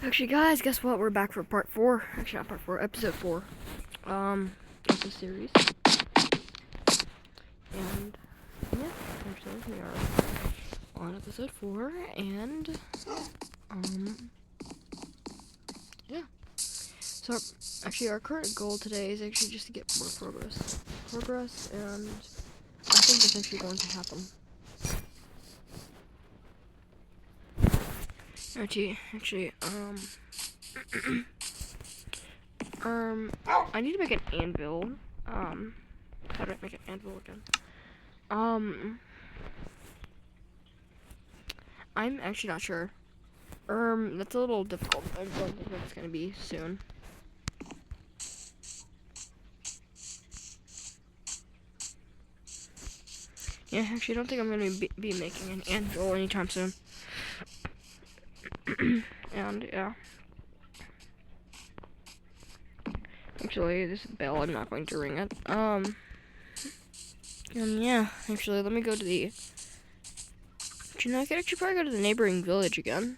Actually, guys, guess what? We're back for part 4. Actually, not part 4, episode 4. Of the series. And, yeah, actually, we are on episode 4, and, yeah. So, actually, our current goal today is actually just to get more progress. And I think it's actually going to happen. Actually, I need to make an anvil. How do I make an anvil again? I'm actually not sure. That's a little difficult. I don't think that's gonna be soon. Yeah, actually, I don't think I'm gonna be making an anvil anytime soon. And, yeah. Actually, this bell, I'm not going to ring it. And yeah, actually, let me go to the... You know, I could actually probably go to the neighboring village again.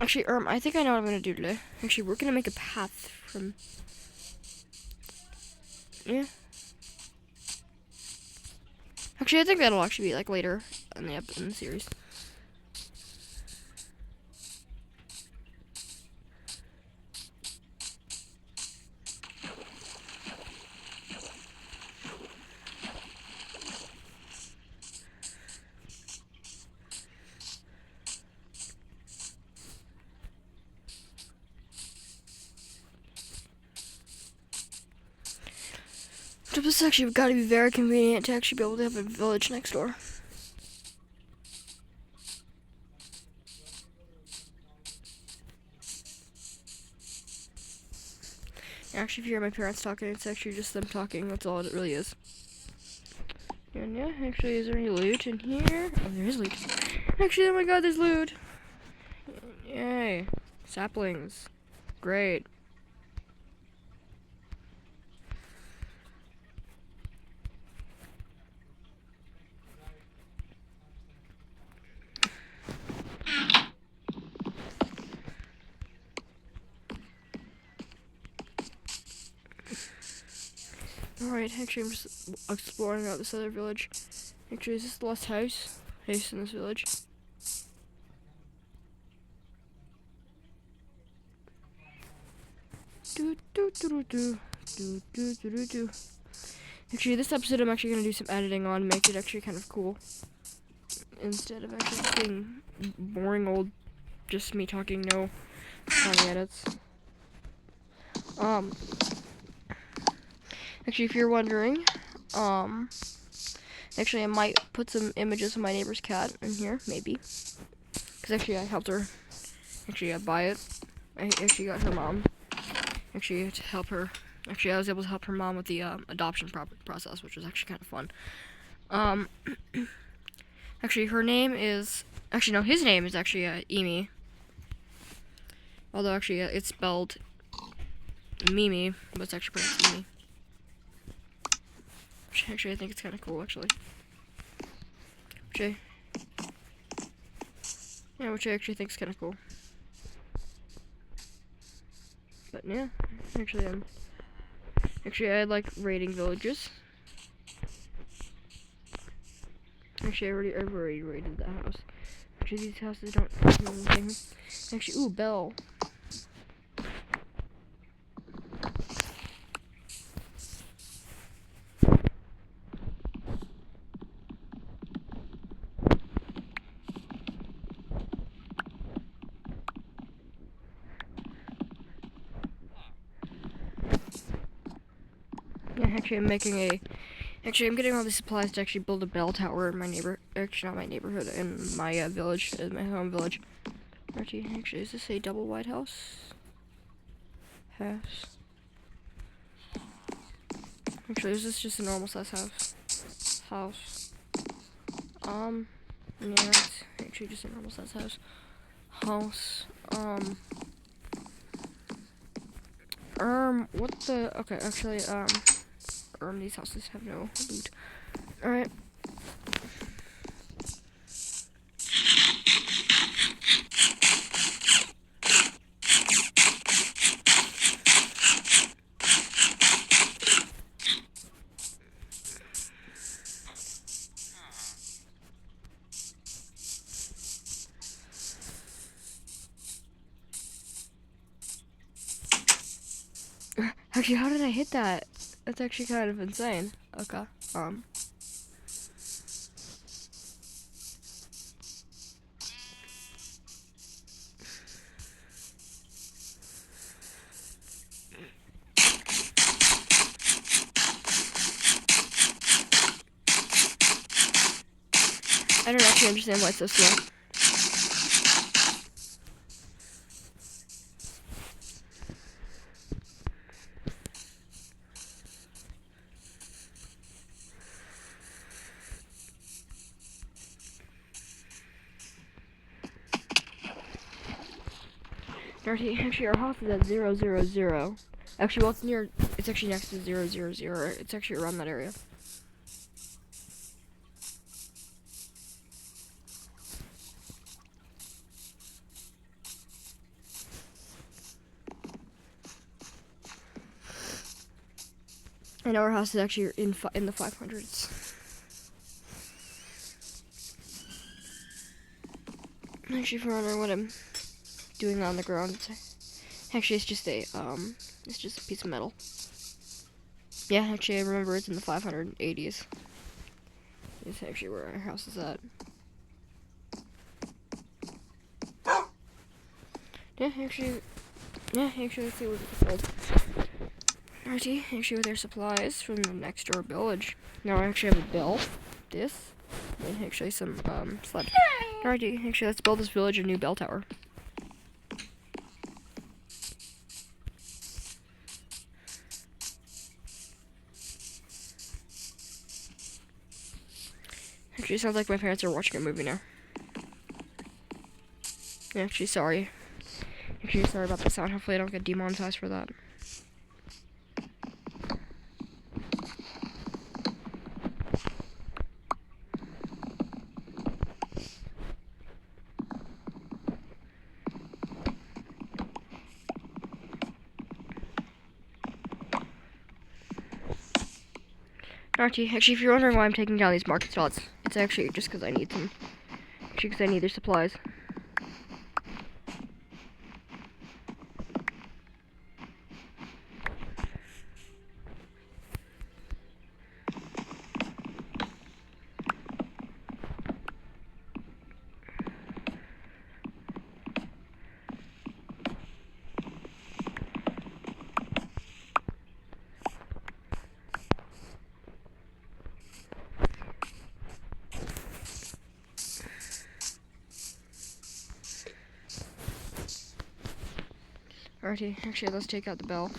Actually, I think I know what I'm gonna do today. Actually, we're gonna make a path from... Yeah. Actually, I think that'll actually be, like, later in the series. So this actually got to be very convenient to actually be able to have a village next door. Actually, if you hear my parents talking, it's actually just them talking. That's all it really is. And yeah, actually, is there any loot in here? Oh, there is loot. Actually, oh my god, there's loot. Yay. Saplings. Great. Alright, actually, I'm just exploring out this other village. Actually, is this the last house in this village? Actually, this episode I'm actually going to do some editing on, make it actually kind of cool. Instead of actually being boring old, just me talking, no funny edits. Actually, if you're wondering, actually I might put some images of my neighbor's cat in here, maybe. Because actually I helped her, actually buy it. I actually got her mom, actually to help her. Actually, I was able to help her mom with the adoption process, which was actually kind of fun. Actually, her name is, actually no, his name is actually Emi. Although actually it's spelled Mimi, but it's actually pronounced Emi. Which actually I think it's kind of cool, actually. Which I actually think is kind of cool. But yeah, actually I like raiding villages. Actually, I've already raided that house. Actually, these houses don't do anything. Actually, ooh, bell. Yeah, actually, I'm getting all the supplies to actually build a bell tower in my actually not my neighborhood, in my village, in my home village. Actually, is this a double wide house? Actually, is this just a normal size house? Yeah, it's actually just a normal size house. What the? Okay, actually, these houses have no loot. Alright. Actually, how did I hit that? That's actually kind of insane. Okay. I don't actually understand why it's so slow. Dirty, actually our house is at 000. Actually, well, it's actually next to 000. It's actually around that area. And our house is actually in the 500s. Actually, if you're wondering what I'm doing on the ground, actually it's just a piece of metal. Yeah, actually I remember it's in the 580s. It's actually where our house is at. Yeah, actually, let's see what it's called. Alrighty, actually with their supplies from the next door village. Now I actually have a bell. This. And actually some, sled. Alrighty, actually let's build this village a new bell tower. Actually, it sounds like my parents are watching a movie now. Actually, sorry. Actually, sorry about the sound. Hopefully I don't get demonetized for that. Alrighty, actually, if you're wondering why I'm taking down these market stalls, it's actually just because I need them. Actually, because I need their supplies. Alrighty, actually, let's take out the bell.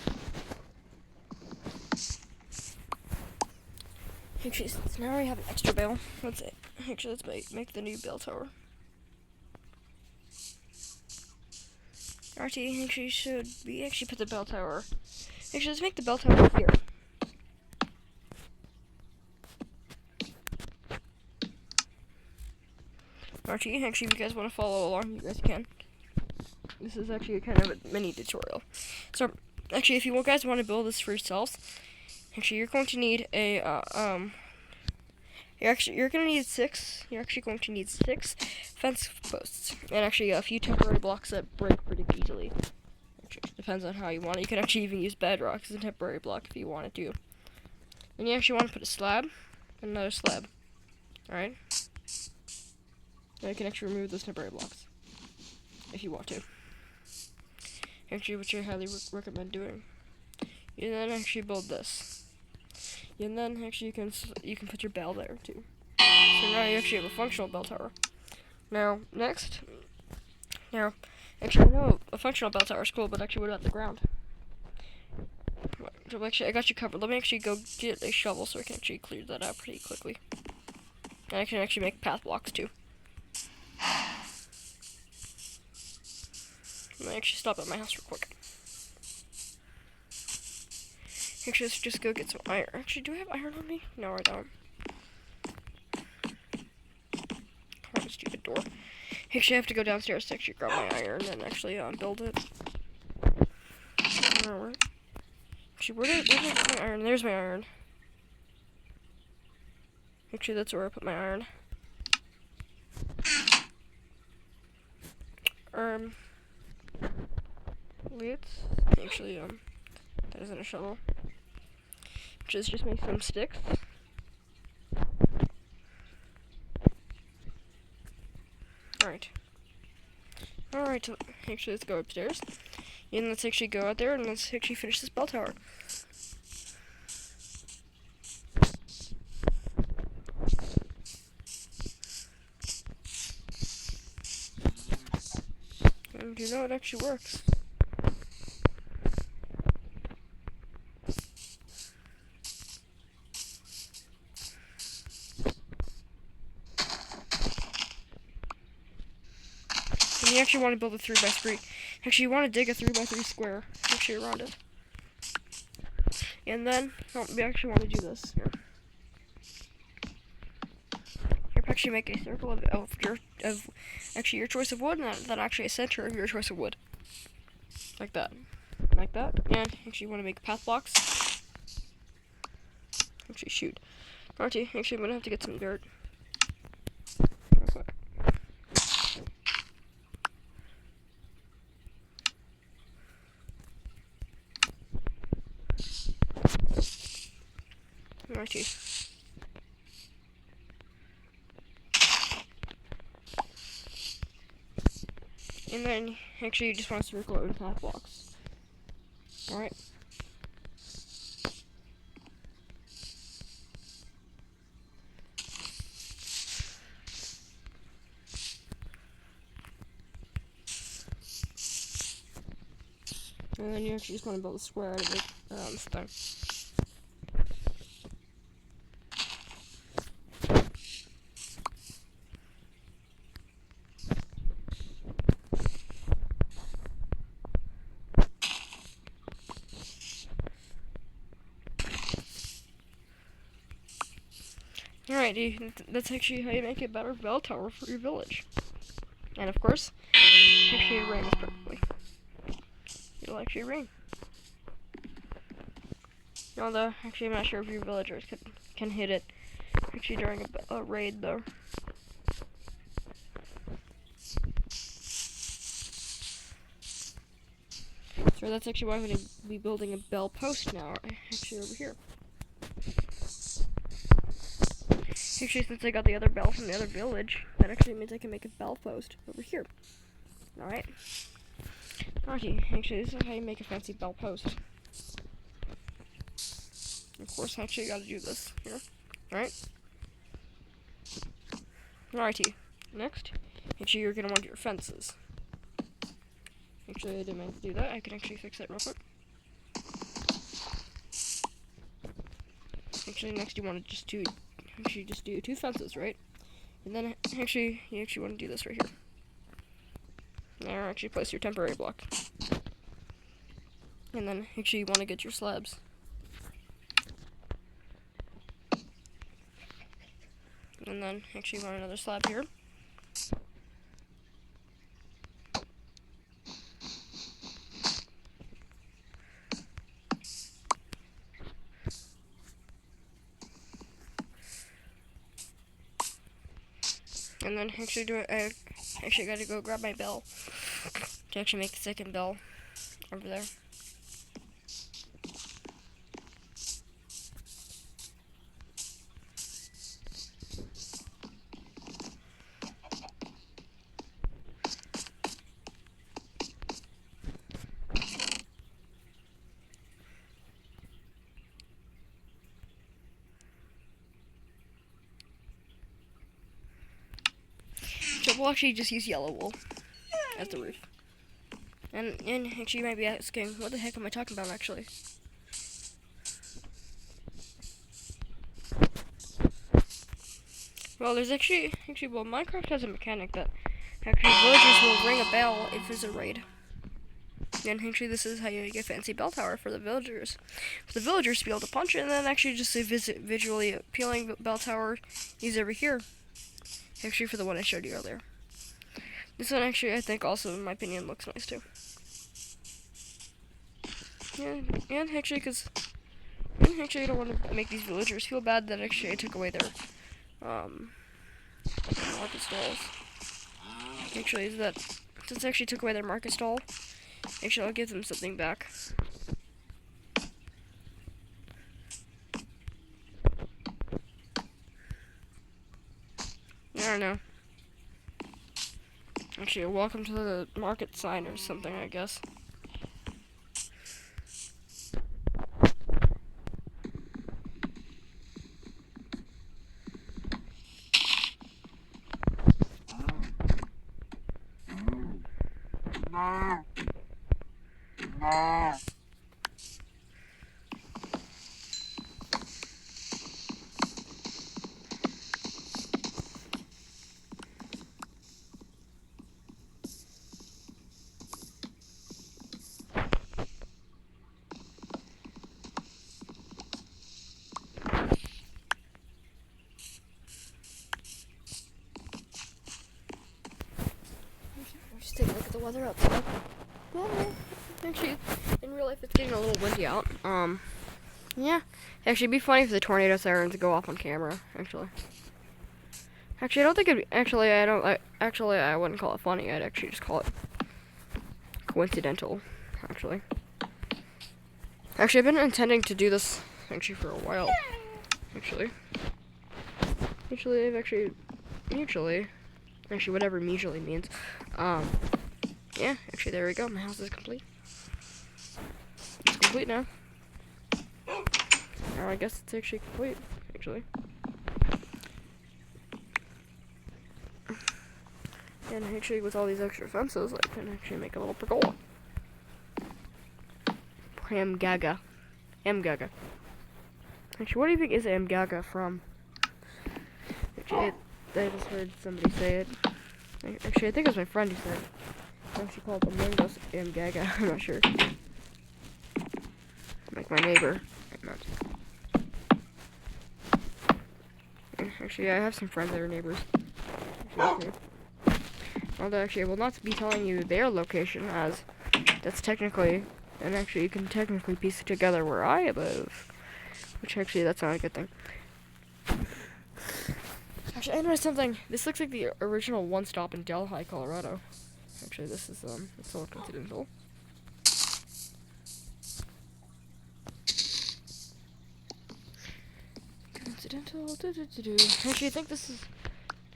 Actually, since now we have an extra bell, let's make the new bell tower. Alrighty, actually, should we actually put the bell tower? Actually, let's make the bell tower here. Alrighty, actually, if you guys want to follow along, you guys can. This is actually kind of a mini tutorial. So, actually, if you guys want to build this for yourselves, actually, you're going to need a, you're going to need 6. You're actually going to need 6 fence posts, and actually a few temporary blocks that break pretty easily. Actually, depends on how you want it. You can actually even use bedrock as a temporary block if you wanted to. And you actually want to put a slab and another slab. Alright? Now you can actually remove those temporary blocks if you want to. Actually, which I highly recommend doing. And then actually build this. And then actually you can put your bell there too. So now you actually have a functional bell tower. Now next, actually I know a functional bell tower is cool, but actually what about the ground? So actually I got you covered. Let me actually go get a shovel so I can actually clear that out pretty quickly. And I can actually make path blocks too. Let me actually stop at my house real quick. Actually, let's just go get some iron. Actually, do I have iron on me? No, I don't. Come on, stupid door. Actually, I have to go downstairs to actually grab my iron and actually build it. Alright. Actually, where did I put my iron? There's my iron. Actually, that's where I put my iron. Let's actually, that isn't a shovel. Just make some sticks. Alright. Alright, actually, let's go upstairs. And let's actually go out there and let's actually finish this bell tower. And you know it actually works. And you actually want to build a 3x3. Actually, you want to dig a 3x3 square actually around it. And then, we actually want to do this here. You actually make a circle of actually your choice of wood, and then actually a center of your choice of wood. Like that. Like that. And actually you want to make path blocks. Actually, shoot. Alrighty, actually I'm going to have to get some dirt. Real quick. Alrighty. And then, actually, you just want to circle it with path blocks. Alright. And then you actually just want to build a square out of it around this thing. Alrighty, that's actually how you make a better bell tower for your village. And of course, actually it rains perfectly. It'll actually rain. Although, actually I'm not sure if your villagers can hit it actually during a raid though. So that's actually why I'm going to be building a bell post now, actually over here. Actually, since I got the other bell from the other village, that actually means I can make a bell post over here. Alright. Alrighty, actually, this is how you make a fancy bell post. Of course, actually, you gotta do this here. Alright. Alrighty. Next, actually, you're gonna want your fences. Actually, I didn't mean to do that. I can actually fix that real quick. Actually, next you want to just do 2 fences, right? And then actually, you actually want to do this right here. Now, actually place your temporary block. And then actually you want to get your slabs. And then actually you want another slab here. And then actually I actually gotta go grab my bell to actually make the second bell over there. So we'll actually just use yellow wool as the roof. And actually you might be asking, what the heck am I talking about actually? Well, there's actually, well, Minecraft has a mechanic that actually villagers will ring a bell if there's a raid. And actually, this is how you make a fancy bell tower for the villagers. For the villagers to be able to punch it, and then actually just a visually appealing bell tower is over here. Actually, for the one I showed you earlier. This one actually, I think, also, in my opinion, looks nice too. Yeah, and actually, because actually, I don't want to make these villagers feel bad that actually I took away their market stalls. Actually, is that since I actually took away their market stall, actually I'll give them something back. I don't know. Actually, welcome to the market sign or something, I guess. Just take a look at the weather outside. Well, actually, in real life, it's getting a little windy out. Yeah. Actually, it'd be funny if the tornado sirens go off on camera. Actually, I don't think it'd be, I wouldn't call it funny. I'd actually just call it coincidental. Actually, I've been intending to do this actually for a while. Actually, whatever mutually means. Yeah, actually, there we go. My house is complete. It's complete now. Or I guess it's actually complete, actually. And actually, with all these extra fences, I can actually make a little pergola. Amgaga. Amgaga. Actually, what do you think is Amgaga from? Actually, I just heard somebody say it. Actually, I think it was my friend who said it. I actually called Among Us Amgaga. I'm not sure. Like my neighbor. Actually, I have some friends that are neighbors. Although, actually, I will not be telling you their location, as that's technically, and actually, you can technically piece it together where I live. Which, actually, that's not a good thing. Actually, I noticed something. This looks like the original One Stop in Delhi, Colorado. Actually, this is, it's all coincidental. Actually, I think this is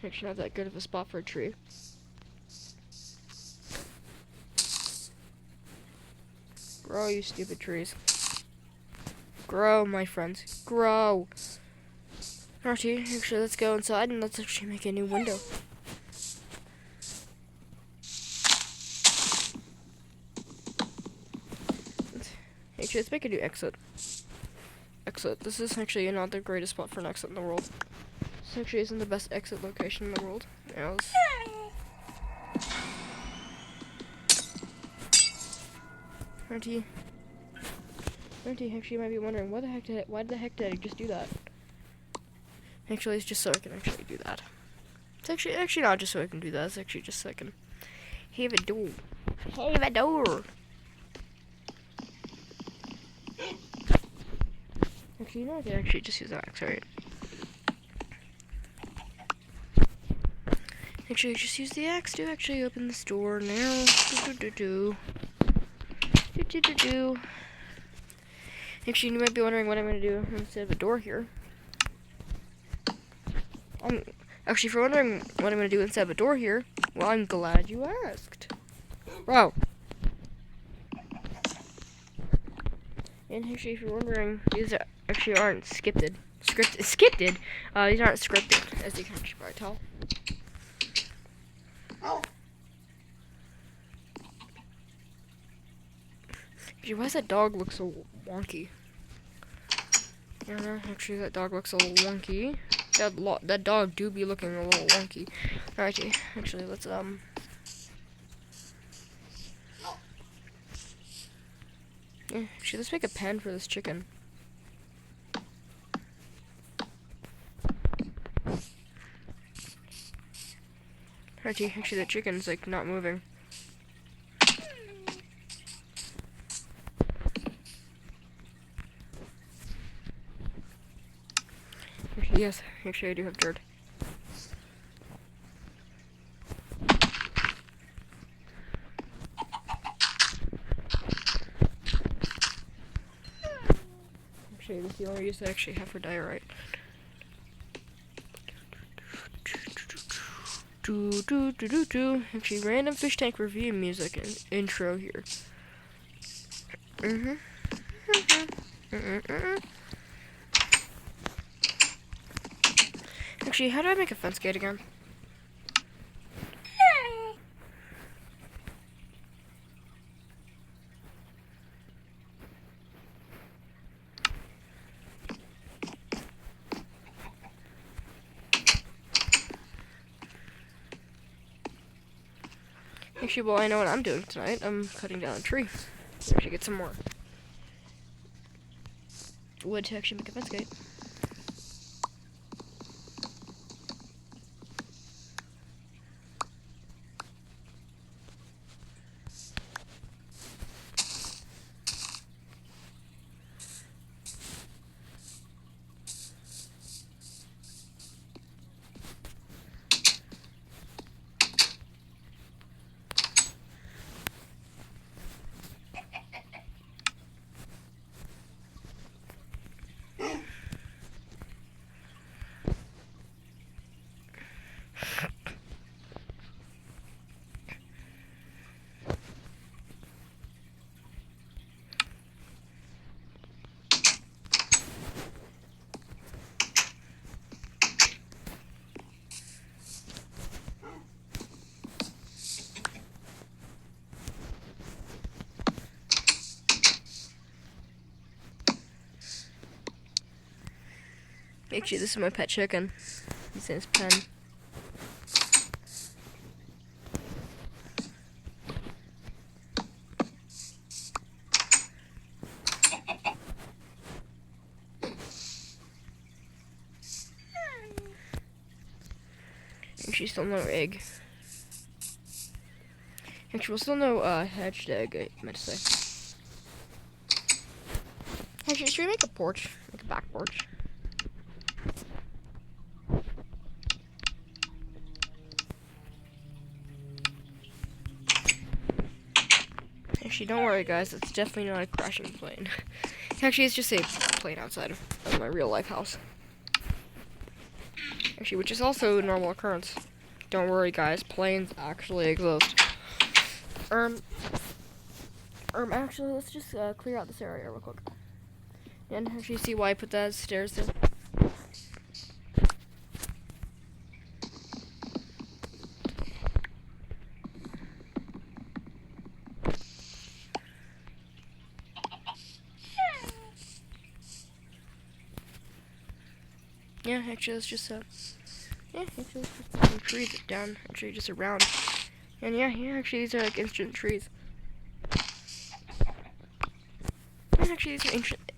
actually not that good of a spot for a tree. Grow, you stupid trees. Grow, my friends. Grow. Archie, actually, let's go inside and let's actually make a new window. Actually, let's make a new exit. This is actually not the greatest spot for an exit in the world. This actually isn't the best exit location in the world. Auntie, actually, you might be wondering, why the heck did I just do that? Actually, it's just so I can actually do that. It's actually not just so I can do that. It's actually just so I can have a door. Have a door. Actually, you know, I can actually just use an axe, right? Actually, just use the axe to actually open this door now. Actually, you might be wondering what I'm going to do instead of a door here. Actually, if you're wondering what I'm going to do instead of a door here, well, I'm glad you asked. Bro. And actually, if you're wondering, these actually aren't scripted. These aren't scripted, as you can actually probably tell. Actually, why does that dog look so wonky? I don't know. Actually, that dog looks a little wonky. That dog do be looking a little wonky. Alrighty. Actually, let's Yeah, actually, let's make a pen for this chicken. Actually, the chicken's like not moving. Actually, yes, actually I do have dirt. Actually, this is the only use I actually have for diorite. Actually, random fish tank review music and intro here. Actually, how do I make a fence gate again? Actually, well, I know what I'm doing tonight. I'm cutting down a tree. Actually, get some more wood to actually make a fence gate. Actually, this is my pet chicken. He's in his pen. Actually, still no egg. Actually, still no hatched egg, I meant to say. Actually, should we make a porch? Like a back porch? Actually, don't worry, guys. It's definitely not a crashing plane. Actually, it's just a plane outside of my real life house. Actually, which is also a normal occurrence. Don't worry, guys. Planes actually exist. Actually, let's just clear out this area real quick. And actually see why I put that stairs there. Yeah, actually, let's just let's just put some trees down. Actually, just around. And yeah, actually, these are like instant trees. And actually,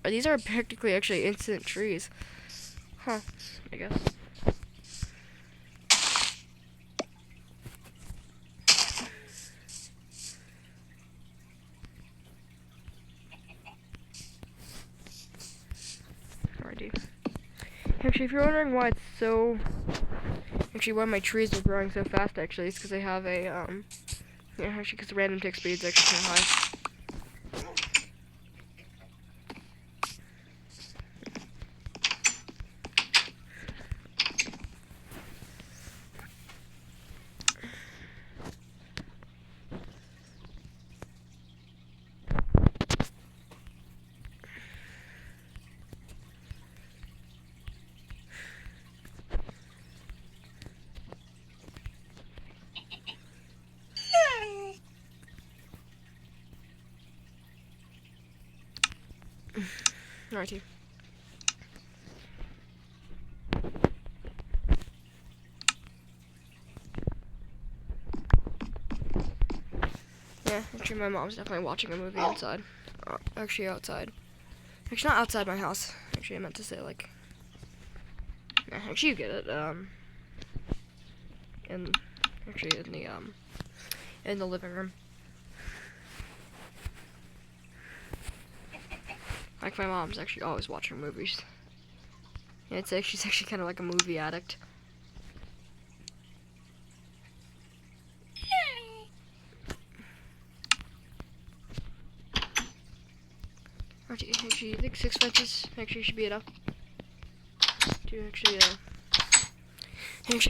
these are practically actually instant trees. Huh? I guess. Alrighty. Actually, if you're wondering why it's so, actually, why my trees are growing so fast, actually, it's because I have a yeah, actually, because the random tick speed is actually kind of high. Alrighty. Yeah, actually my mom's definitely watching a movie inside. actually outside. Actually, not outside my house. Actually, I meant to say like. Actually, you get it. And actually in the living room. Like my mom's actually always watching movies. Yeah, I'd say she's actually kind of like a movie addict. Actually, you think 6 fences actually should be enough to actually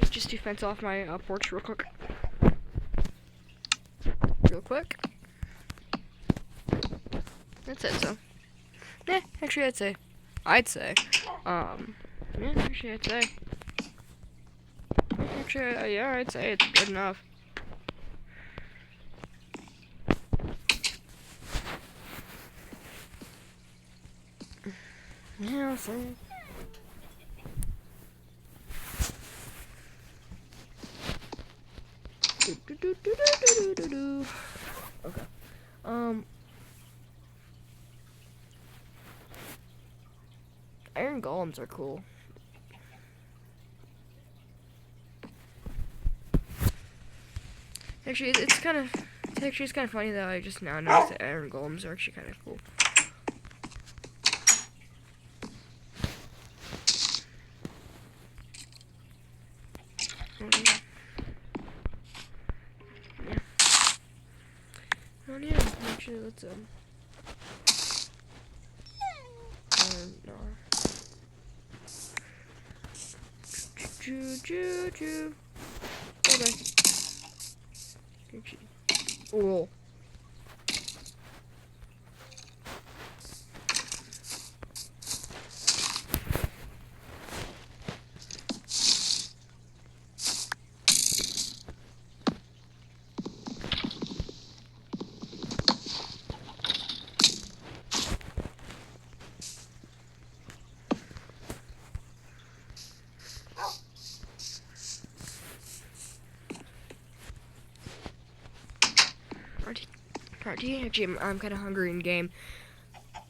just to fence off my porch real quick. That's it. So, yeah, actually, I'd say, yeah, actually, I'd say, yeah, I'd say it's good enough. Yeah, I'll say. Okay. Iron golems are cool. Actually, it's kind of funny that I just now noticed that iron golems are actually kind of cool. Oh yeah, actually, let's no. Choo. Okay. Oh. Party. Actually, I'm kind of hungry in game.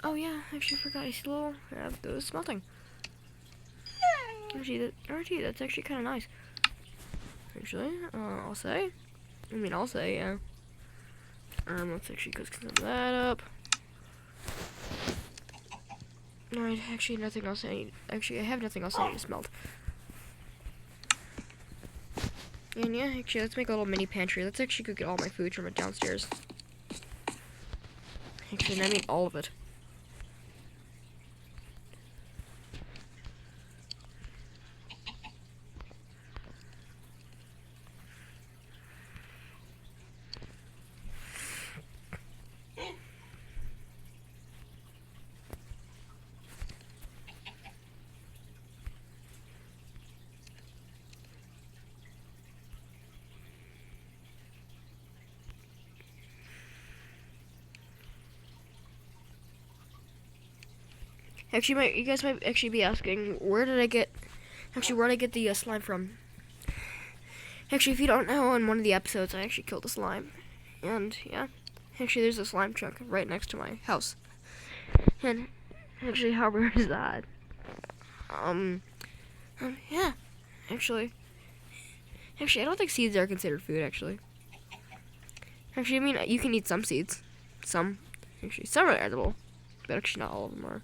Oh yeah, actually forgot. I still have those smelting. Actually, that's actually kind of nice. Actually, I'll say, yeah. Let's actually cook some of that up. Alright, actually, nothing else I need. Actually, I have nothing else I need to smelt. And yeah, actually, let's make a little mini pantry. Let's actually go get all my food from it downstairs. Actually, I mean all of it. Actually, you guys might actually be asking, where did I get the slime from? Actually, if you don't know, in one of the episodes, I actually killed a slime. And, yeah. Actually, there's a slime chunk right next to my house. And, actually, how weird is that? Yeah. Actually, I don't think seeds are considered food, actually. Actually, I mean, you can eat some seeds. Some. Actually, some are edible. But actually, not all of them are.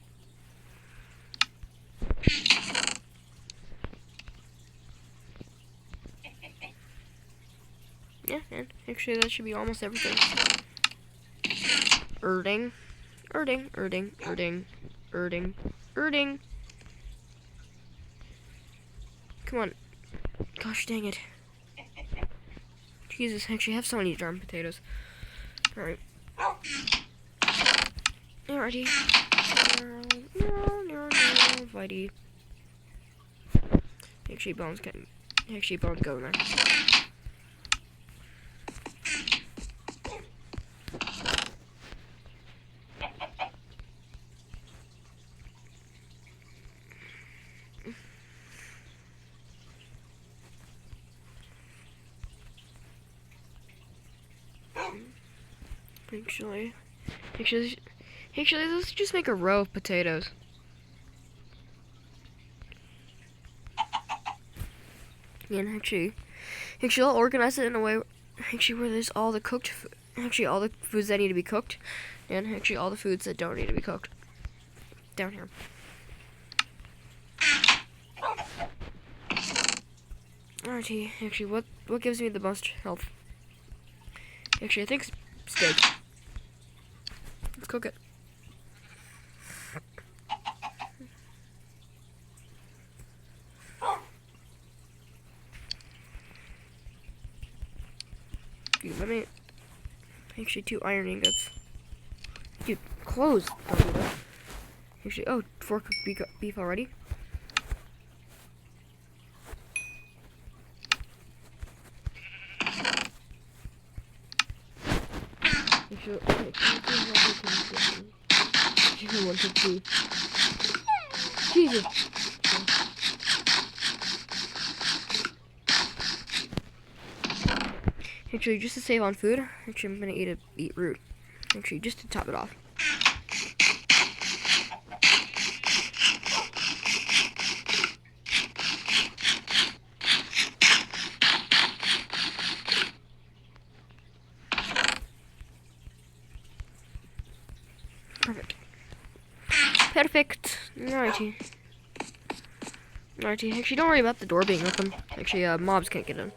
Yeah, and actually that should be almost everything. Erding. Come on. Gosh dang it. Jesus, actually I have so many germ potatoes. Alright. Alrighty. Vitey. Actually bones go in there. Actually, let's just make a row of potatoes. And actually I'll organize it in a way, where there's all the cooked, all the foods that need to be cooked, and actually all the foods that don't need to be cooked. Down here. Alrighty, actually, what gives me the most health? Actually, I think steak. Let's cook it. Dude, let me... Actually, 2 iron ingots. Dude, close. Don't do that. Actually, oh, 4 cooked beef already. Actually, okay, 1 cooked beef. Jesus. Actually, just to save on food, actually, I'm gonna eat a beetroot. Actually, just to top it off. Perfect. Perfect. Alrighty. Alrighty. Actually, don't worry about the door being open. Actually, mobs can't get in.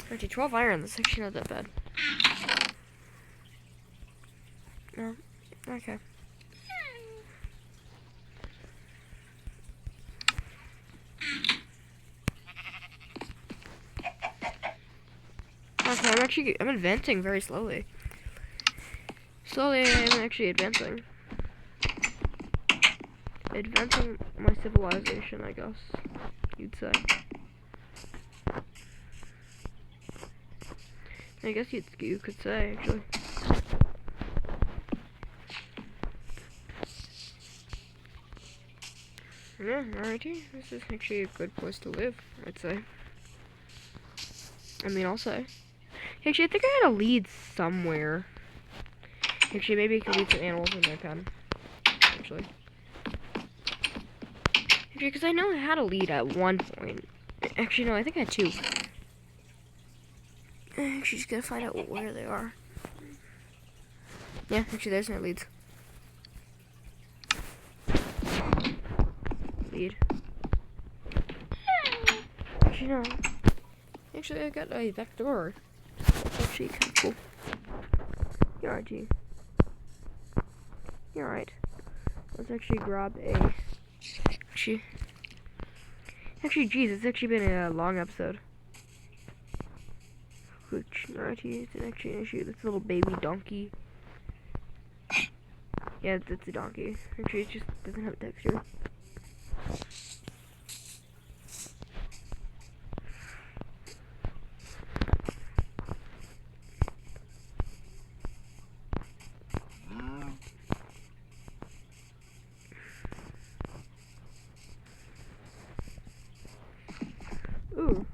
Alrighty, 12 iron. That's actually not that bad. No. Okay. Okay, I'm advancing very slowly. I'm actually advancing. Advancing my civilization, I guess you'd say. I guess you could say, actually. Yeah, alrighty. This is actually a good place to live, I'd say. I mean, I'll say. Actually, I think I had a lead somewhere. Actually, maybe I could lead some animals in my pen. Actually, because I know I had a lead at one point. Actually, no, I think I had 2. Actually, just gotta find out where they are. Yeah, actually, there's no leads. Lead. Actually, no. Actually, I got a vector. That's actually kind of cool. You're right, G. You're right. Let's actually grab a... Actually, geez, it's actually been a long episode. Which, alrighty, it's actually an issue. This little baby donkey. Yeah, it's a donkey. Actually, it just doesn't have a texture. Ooh,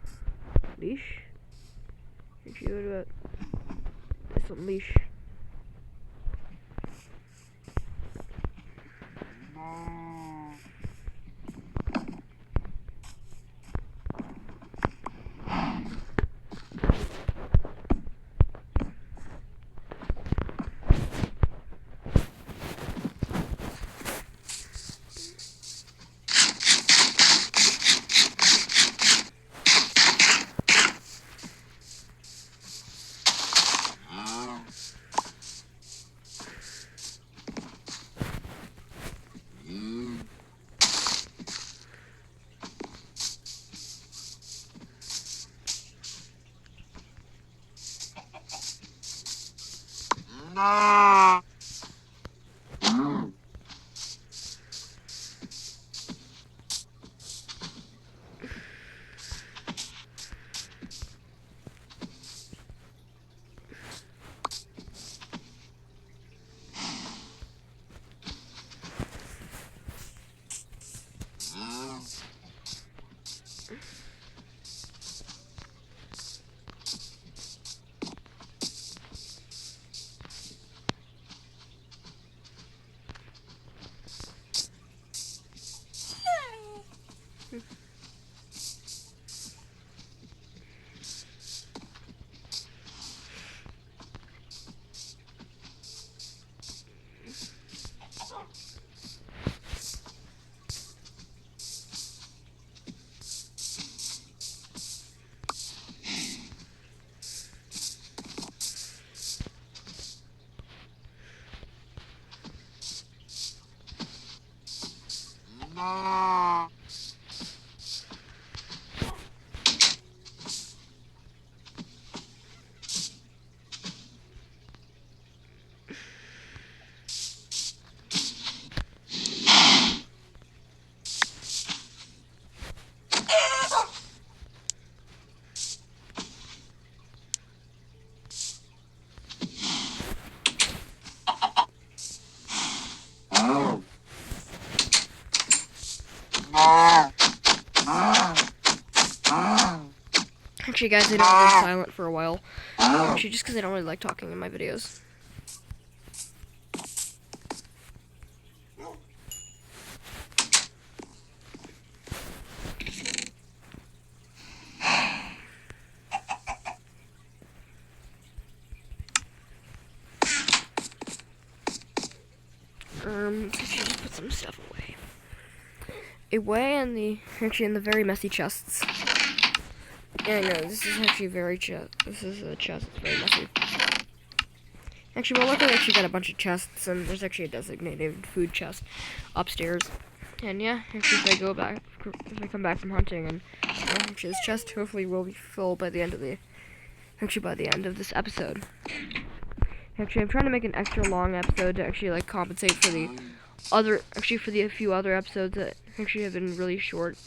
leash. Actually, what about this one, leash? Actually, guys, I don't go silent for a while. Actually, just because I don't really like talking in my videos. Actually, just put some stuff away. Away in the very messy chests. Yeah, no, this is actually very this is a chest. It's very messy. Actually, well, luckily I actually got a bunch of chests, and there's actually a designated food chest upstairs. And yeah, actually, if I come back from hunting, and actually this chest hopefully will be full by the end of this episode. Actually, I'm trying to make an extra long episode to actually like compensate for the a few other episodes that actually have been really short.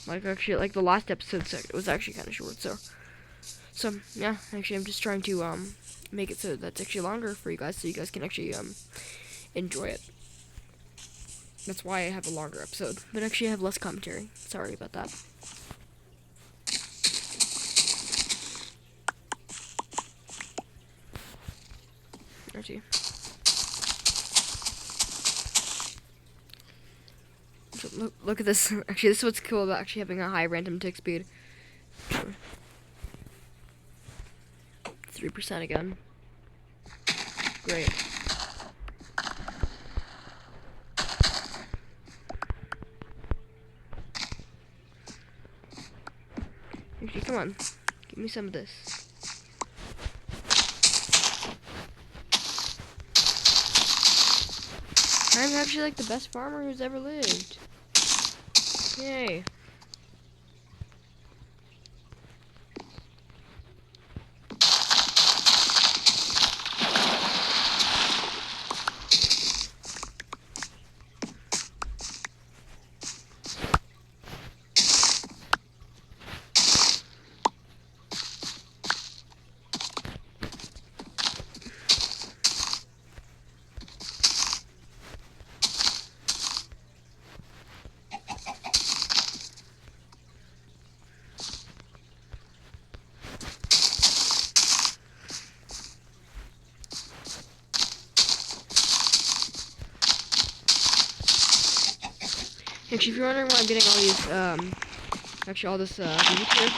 Like the last episode was actually kind of short, so yeah, actually I'm just trying to make it so that's actually longer for you guys, so you guys can actually enjoy it. That's why I have a longer episode, but actually I have less commentary. Sorry about that. There's you. Look at this. Actually, this is what's cool about actually having a high random tick speed. 3% again. Great. Actually, come on. Give me some of this. I'm actually like the best farmer who's ever lived. Yay. Actually, if you're wondering why I'm getting all these, actually all this, music here.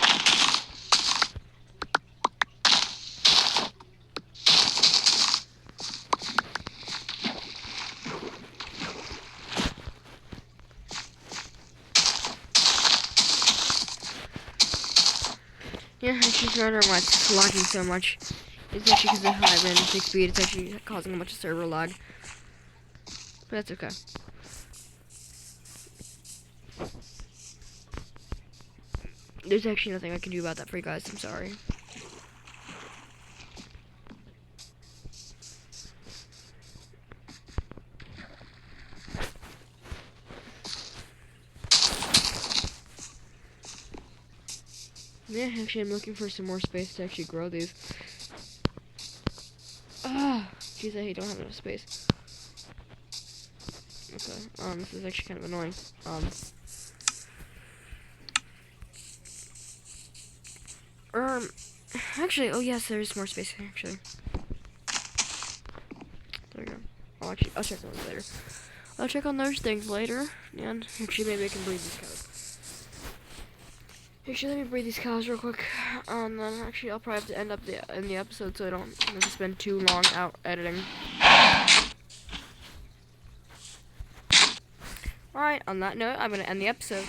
Yeah, actually, if you're wondering why it's lagging so much, it's actually because of the high random tick speed. It's actually causing a bunch of server lag. But that's okay. There's actually nothing I can do about that for you guys. I'm sorry. Yeah, actually, I'm looking for some more space to actually grow these. Ah, jeez, I don't have enough space. Okay, this is actually kind of annoying. Actually, oh yes, there is more space here, actually. There we go. I'll check on those later. I'll check on those things later, and actually maybe I can breed these cows. Actually, let me breed these cows real quick. Then actually I'll probably have to end up in the episode so I don't have to spend too long out editing. Alright, on that note, I'm gonna end the episode.